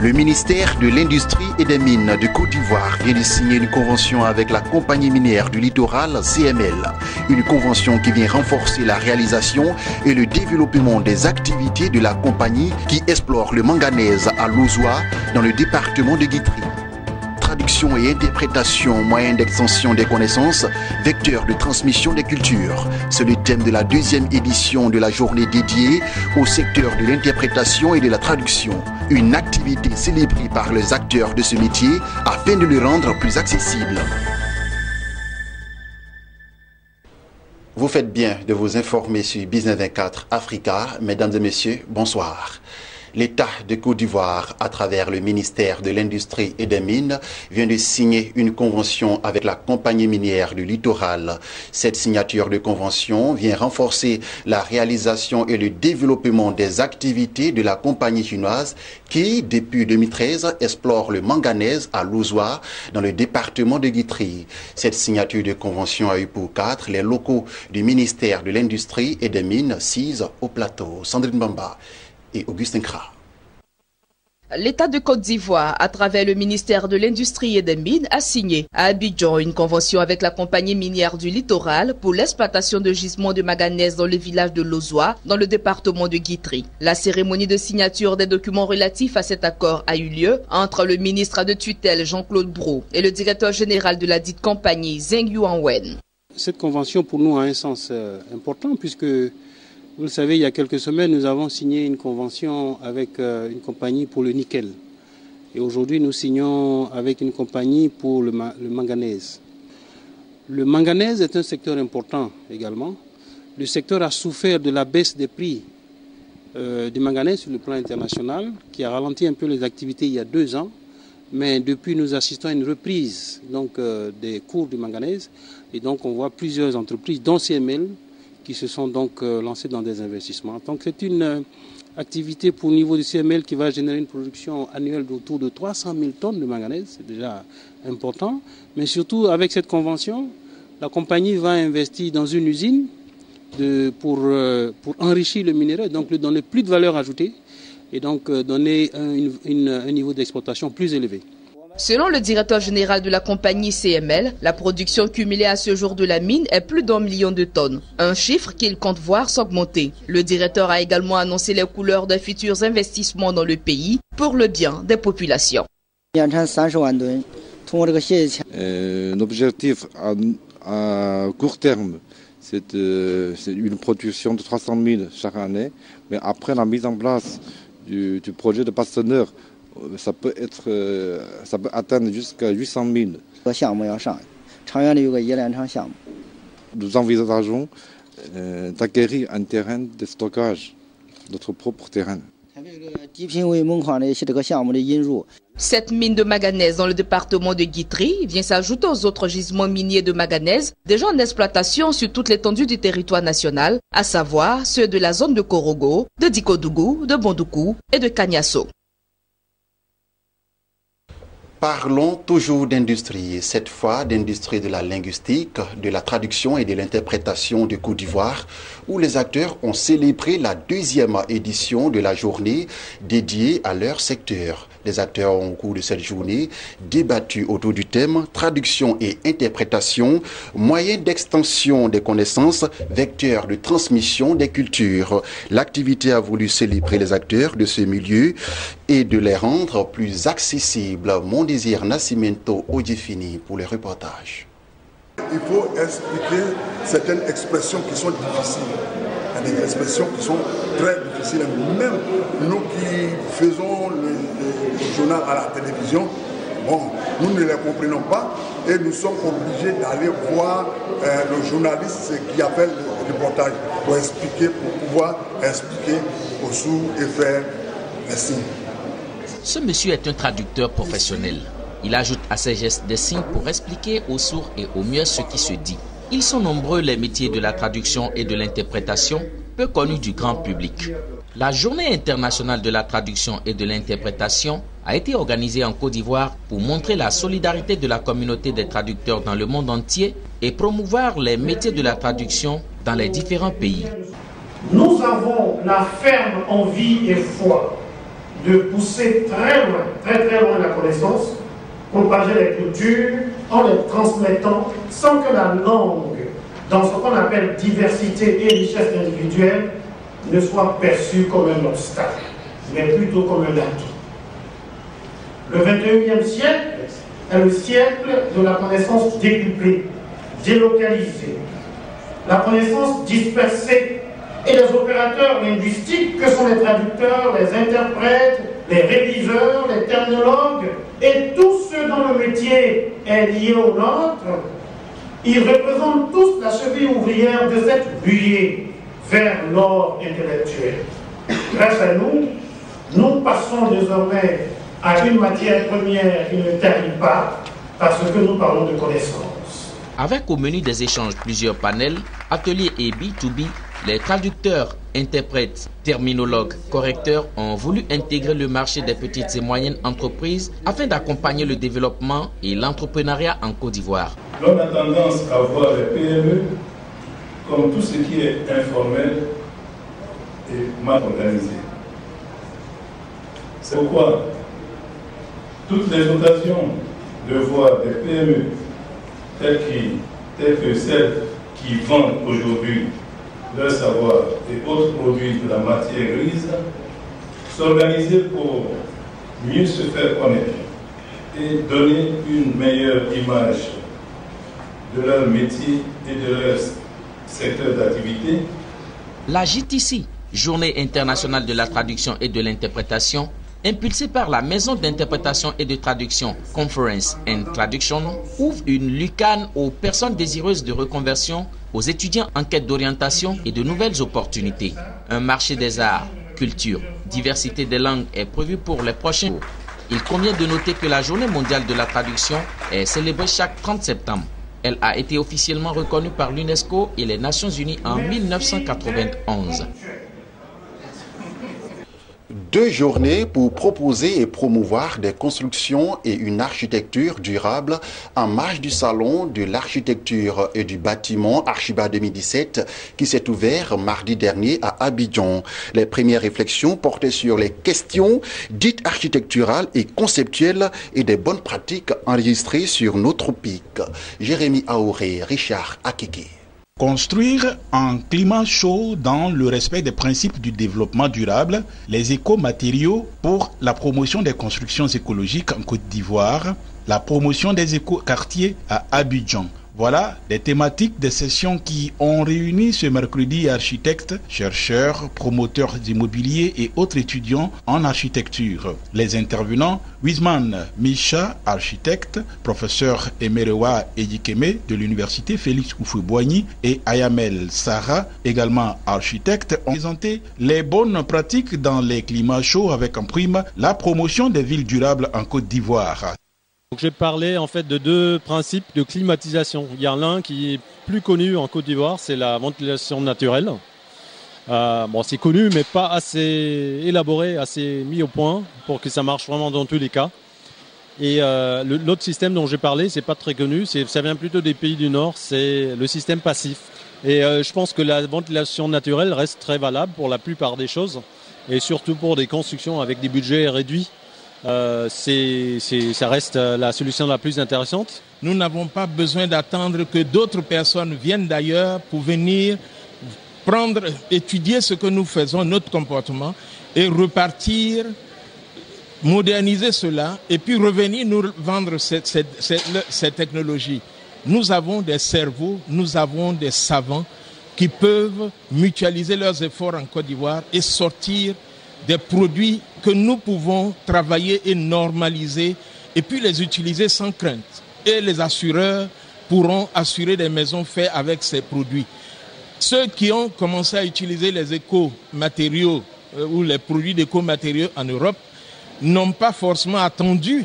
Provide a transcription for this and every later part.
Le ministère de l'Industrie et des Mines de Côte d'Ivoire vient de signer une convention avec la compagnie minière du littoral CML. Une convention qui vient renforcer la réalisation et le développement des activités de la compagnie qui explore le manganèse à Lozoa dans le département de Guitry. Traduction et interprétation, moyen d'extension des connaissances, vecteur de transmission des cultures. C'est le thème de la deuxième édition de la journée dédiée au secteur de l'interprétation et de la traduction. Une activité célébrée par les acteurs de ce métier afin de le rendre plus accessible. Vous faites bien de vous informer sur Business 24 Africa. Mesdames et messieurs, bonsoir. L'État de Côte d'Ivoire, à travers le ministère de l'Industrie et des Mines, vient de signer une convention avec la compagnie minière du littoral. Cette signature de convention vient renforcer la réalisation et le développement des activités de la compagnie chinoise qui, depuis 2013, explore le manganèse à Lozoa, dans le département de Guitry. Cette signature de convention a eu pour cadre les locaux du ministère de l'Industrie et des Mines, 6 au plateau. Sandrine Bamba et Augustin Kra. L'État de Côte d'Ivoire, à travers le ministère de l'Industrie et des Mines, a signé à Abidjan une convention avec la compagnie minière du littoral pour l'exploitation de gisements de manganèse dans le village de Lozoa, dans le département de Guitry. La cérémonie de signature des documents relatifs à cet accord a eu lieu entre le ministre de tutelle Jean-Claude Brault et le directeur général de la dite compagnie Zeng Yuanwen. Cette convention pour nous a un sens important puisque vous le savez, il y a quelques semaines, nous avons signé une convention avec une compagnie pour le nickel. Et aujourd'hui, nous signons avec une compagnie pour le manganèse. Le manganèse est un secteur important également. Le secteur a souffert de la baisse des prix du manganèse sur le plan international, qui a ralenti un peu les activités il y a 2 ans. Mais depuis, nous assistons à une reprise des cours du manganèse. Et donc, on voit plusieurs entreprises, dont CML, qui se sont donc lancés dans des investissements. Donc c'est une activité pour le niveau du CML qui va générer une production annuelle d'autour de 300 000 tonnes de manganèse, c'est déjà important. Mais surtout avec cette convention, la compagnie va investir dans une usine pour enrichir le minerai, donc lui donner plus de valeur ajoutée et donc donner un niveau d'exploitation plus élevé. Selon le directeur général de la compagnie CML, la production cumulée à ce jour de la mine est plus d'1 million de tonnes, un chiffre qu'il compte voir s'augmenter. Le directeur a également annoncé les couleurs des futurs investissements dans le pays pour le bien des populations. L'objectif à court terme, c'est une production de 300 000 chaque année, mais après la mise en place du projet de partenaire, ça peut atteindre jusqu'à 800 000. Nous envisageons d'acquérir un terrain de stockage, notre propre terrain. Cette mine de manganèse dans le département de Guitry vient s'ajouter aux autres gisements miniers de manganèse déjà en exploitation sur toute l'étendue du territoire national, à savoir ceux de la zone de Korogo, de Dikodougou, de Bondoukou et de Kagnasso. Parlons toujours d'industrie, cette fois d'industrie de la linguistique, de la traduction et de l'interprétation de Côte d'Ivoire, où les acteurs ont célébré la 2e édition de la journée dédiée à leur secteur. Les acteurs ont au cours de cette journée débattu autour du thème traduction et interprétation, moyen d'extension des connaissances, vecteur de transmission des cultures. L'activité a voulu célébrer les acteurs de ce milieu et de les rendre plus accessibles. Mon désir Nascimento Odifini pour les reportages. Il faut expliquer certaines expressions qui sont difficiles. Il y a des expressions qui sont très difficiles. Même nous qui faisons le journal à la télévision, nous ne les comprenons pas et nous sommes obligés d'aller voir le journaliste qui a fait le reportage pour pouvoir expliquer aux sourds et faire les signes. Ce monsieur est un traducteur professionnel. Il ajoute à ses gestes des signes pour expliquer aux sourds et aux muets ce qui se dit. Ils sont nombreux les métiers de la traduction et de l'interprétation, peu connus du grand public. La Journée internationale de la traduction et de l'interprétation a été organisée en Côte d'Ivoire pour montrer la solidarité de la communauté des traducteurs dans le monde entier et promouvoir les métiers de la traduction dans les différents pays. Nous avons la ferme envie et foi de pousser très loin, très loin la connaissance, propager les cultures en les transmettant sans que la langue, dans ce qu'on appelle diversité et richesse individuelle, ne soit perçue comme un obstacle, mais plutôt comme un atout. Le 21e siècle est le siècle de la connaissance décuplée, délocalisée, la connaissance dispersée, et les opérateurs linguistiques que sont les traducteurs, les interprètes, les réviseurs, les terminologues et tous ceux dont le métier est lié au nôtre, ils représentent tous la cheville ouvrière de cette buée vers l'or intellectuel. Grâce à nous, nous passons désormais à une matière première qui ne tarit pas parce que nous parlons de connaissance. Avec au menu des échanges plusieurs panels, ateliers et B2B, les traducteurs, interprètes, terminologues, correcteurs ont voulu intégrer le marché des petites et moyennes entreprises afin d'accompagner le développement et l'entrepreneuriat en Côte d'Ivoire. On a tendance à voir les PME comme tout ce qui est informel et mal organisé. C'est pourquoi toutes les occasions de voir des PME telles que celles qui vendent aujourd'hui leur savoir et autres produits de la matière grise, s'organiser pour mieux se faire connaître et donner une meilleure image de leur métier et de leur secteur d'activité. La JTC, Journée internationale de la traduction et de l'interprétation, impulsée par la Maison d'interprétation et de traduction Conference and Traduction, ouvre une lucane aux personnes désireuses de reconversion, aux étudiants en quête d'orientation et de nouvelles opportunités. Un marché des arts, culture, diversité des langues est prévu pour les prochains jours. Il convient de noter que la Journée mondiale de la traduction est célébrée chaque 30 septembre. Elle a été officiellement reconnue par l'UNESCO et les Nations Unies en 1991. 2 journées pour proposer et promouvoir des constructions et une architecture durable en marge du Salon de l'architecture et du bâtiment Archiba 2017 qui s'est ouvert mardi dernier à Abidjan. Les premières réflexions portaient sur les questions dites architecturales et conceptuelles et des bonnes pratiques enregistrées sur nos tropiques. Jérémy Aouré, Richard Akeke. Construire un climat chaud dans le respect des principes du développement durable, les écomatériaux pour la promotion des constructions écologiques en Côte d'Ivoire, la promotion des écoquartiers à Abidjan. Voilà des thématiques des sessions qui ont réuni ce mercredi architectes, chercheurs, promoteurs immobiliers et autres étudiants en architecture. Les intervenants, Wiesman Misha, architecte, professeur Emerewa Ejikeme de l'université Félix Houphouët-Boigny et Ayamel Sarah, également architecte, ont présenté les bonnes pratiques dans les climats chauds avec en prime la promotion des villes durables en Côte d'Ivoire. J'ai parlé en fait de 2 principes de climatisation. Il y a l'un qui est plus connu en Côte d'Ivoire, c'est la ventilation naturelle. C'est connu mais pas assez élaboré, assez mis au point pour que ça marche vraiment dans tous les cas. Et l'autre système dont j'ai parlé, c'est pas très connu, ça vient plutôt des pays du Nord, c'est le système passif. Et je pense que la ventilation naturelle reste très valable pour la plupart des choses et surtout pour des constructions avec des budgets réduits. Ça reste la solution la plus intéressante. Nous n'avons pas besoin d'attendre que d'autres personnes viennent d'ailleurs pour venir étudier ce que nous faisons, notre comportement, et repartir, moderniser cela, et puis revenir nous vendre cette technologie. Nous avons des cerveaux, nous avons des savants qui peuvent mutualiser leurs efforts en Côte d'Ivoire et sortir des produits que nous pouvons travailler et normaliser et puis les utiliser sans crainte. Et les assureurs pourront assurer des maisons faites avec ces produits. Ceux qui ont commencé à utiliser les écomatériaux ou les produits d'écomatériaux en Europe n'ont pas forcément attendu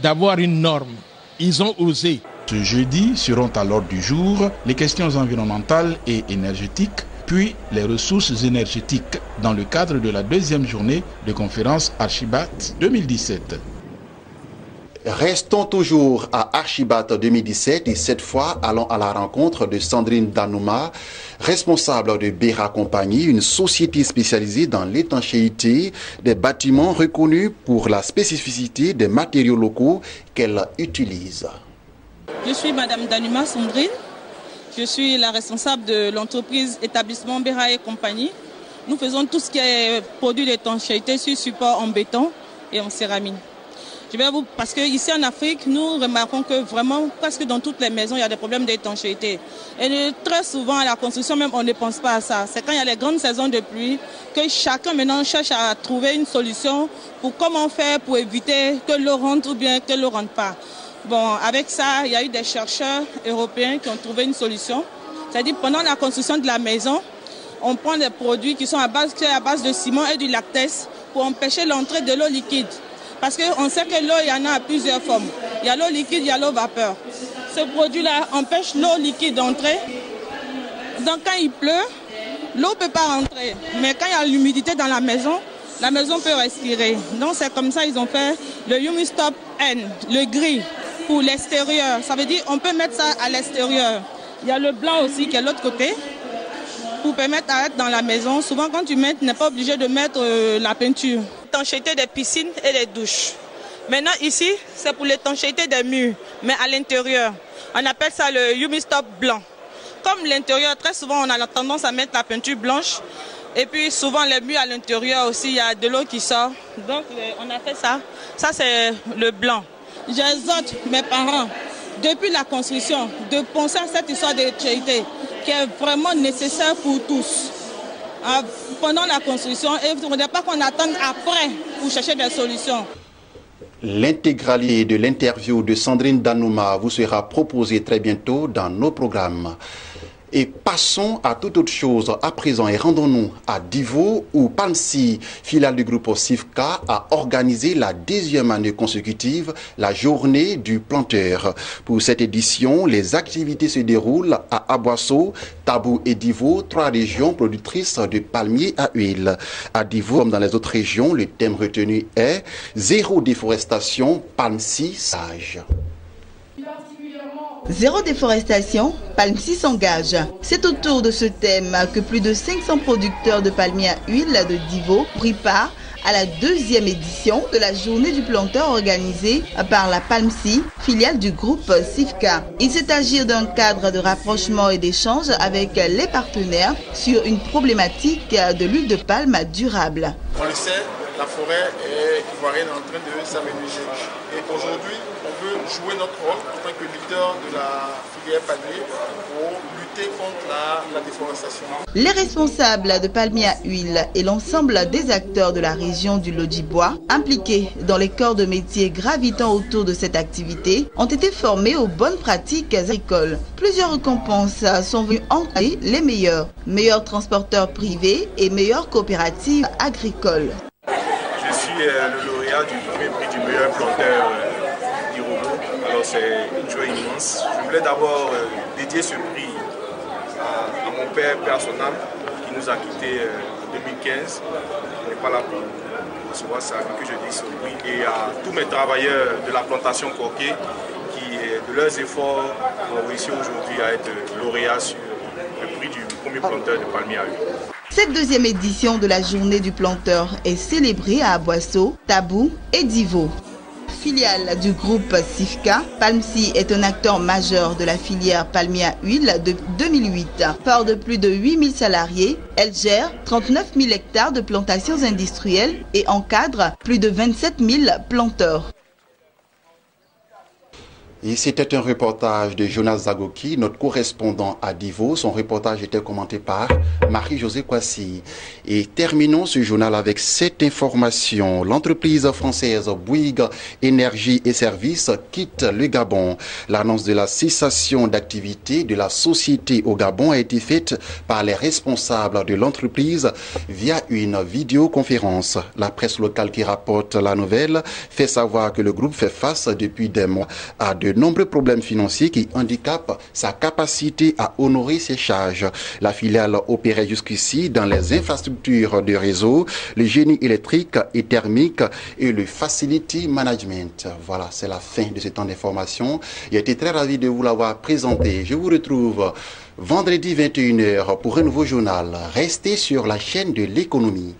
d'avoir une norme. Ils ont osé. Ce jeudi seront à l'ordre du jour les questions environnementales et énergétiques, puis les ressources énergétiques dans le cadre de la 2e journée de conférence Archibat 2017. Restons toujours à Archibat 2017 et cette fois allons à la rencontre de Sandrine Danouma, responsable de Bera Compagnie, une société spécialisée dans l'étanchéité des bâtiments reconnus pour la spécificité des matériaux locaux qu'elle utilise. Je suis Madame Danouma Sandrine, je suis la responsable de l'entreprise établissement Bera et Compagnie. Nous faisons tout ce qui est produit d'étanchéité sur support en béton et en céramique. Parce qu'ici en Afrique, nous remarquons que vraiment, presque dans toutes les maisons, il y a des problèmes d'étanchéité. Et très souvent, à la construction même, on ne pense pas à ça. C'est quand il y a les grandes saisons de pluie que chacun maintenant cherche à trouver une solution pour comment faire pour éviter que l'eau rentre ou bien que l'eau ne rentre pas. Bon, avec ça, il y a eu des chercheurs européens qui ont trouvé une solution. C'est-à-dire, pendant la construction de la maison, on prend des produits qui sont à base de ciment et du lactès pour empêcher l'entrée de l'eau liquide. Parce qu'on sait que l'eau, il y en a à plusieurs formes. Il y a l'eau liquide, il y a l'eau vapeur. Ce produit-là empêche l'eau liquide d'entrer. Donc quand il pleut, l'eau ne peut pas rentrer. Mais quand il y a l'humidité dans la maison peut respirer. Donc c'est comme ça qu'ils ont fait le Humistop N, le gris, pour l'extérieur. Ça veut dire qu'on peut mettre ça à l'extérieur. Il y a le blanc aussi qui est de l'autre côté, pour permettre à être dans la maison. Souvent quand tu mets, tu n'es pas obligé de mettre la peinture. L'étanchéité des piscines et des douches. Maintenant ici, c'est pour l'étanchéité des murs, mais à l'intérieur. On appelle ça le Humistop blanc. Comme l'intérieur, très souvent on a la tendance à mettre la peinture blanche. Et puis souvent les murs à l'intérieur aussi, il y a de l'eau qui sort. Donc on a fait ça. Ça c'est le blanc. J'exhorte mes parents, depuis la construction, de penser à cette histoire d'étanchéité qui est vraiment nécessaire pour tous. Pendant la construction, et il ne faudrait pas qu'on attende après pour chercher des solutions. L'intégralité de l'interview de Sandrine Danouma vous sera proposée très bientôt dans nos programmes. Et passons à toute autre chose à présent et rendons-nous à Divo où Palmsi, filiale du groupe Sifka, a organisé la 10e année consécutive la journée du planteur. Pour cette édition, les activités se déroulent à Aboisseau, Tabou et Divo, 3 régions productrices de palmiers à huile. À Divo, comme dans les autres régions, le thème retenu est « Zéro déforestation, Palmsi sage ». Zéro déforestation, Palmsi s'engage. C'est autour de ce thème que plus de 500 producteurs de palmiers à huile de Divo prit part à la 2e édition de la journée du planteur organisée par la Palmsi, filiale du groupe Sifka. Il s'est agi d'un cadre de rapprochement et d'échange avec les partenaires sur une problématique de l'huile de palme durable. On le sait, la forêt ivoirienne est en train de s'amenuiser. Et aujourd'hui, on veut jouer notre rôle en tant que leader de la filière palmier pour lutter contre la déforestation. Les responsables de palmiers à huile et l'ensemble des acteurs de la région du Lodjibois impliqués dans les corps de métier gravitant autour de cette activité ont été formés aux bonnes pratiques agricoles. Plusieurs récompenses sont venues encourager les meilleurs transporteurs privés et meilleures coopératives agricoles. Je suis le lauréat du premier prix du meilleur planteur d'Irobo. Alors c'est une joie immense. Je voulais d'abord dédier ce prix à mon père personnel qui nous a quittés en 2015. Il n'est pas là pour recevoir ça, mais que je dis oui. Et à tous mes travailleurs de la plantation coquée qui, de leurs efforts, ont réussi aujourd'hui à être lauréats sur le prix du premier planteur de palmiers à huile. Cette 2e édition de la journée du planteur est célébrée à Aboisseau, Tabou et Divo. Filiale du groupe Sifka, Palmsi est un acteur majeur de la filière palmier à huile de 2008. Fort de plus de 8000 salariés, elle gère 39 000 hectares de plantations industrielles et encadre plus de 27 000 planteurs. Et c'était un reportage de Jonas Zagoki, notre correspondant à Divo. Son reportage était commenté par Marie-Josée Kwasi. Et terminons ce journal avec cette information. L'entreprise française Bouygues Énergie et Services quitte le Gabon. L'annonce de la cessation d'activité de la société au Gabon a été faite par les responsables de l'entreprise via une vidéoconférence. La presse locale qui rapporte la nouvelle fait savoir que le groupe fait face depuis des mois à de nombreux problèmes financiers qui handicapent sa capacité à honorer ses charges. La filiale opérait jusqu'ici dans les infrastructures de réseau, le génie électrique et thermique et le facility management. Voilà, c'est la fin de ce temps d'information. J'ai été très ravi de vous l'avoir présenté. Je vous retrouve vendredi 21h pour un nouveau journal. Restez sur la chaîne de l'économie.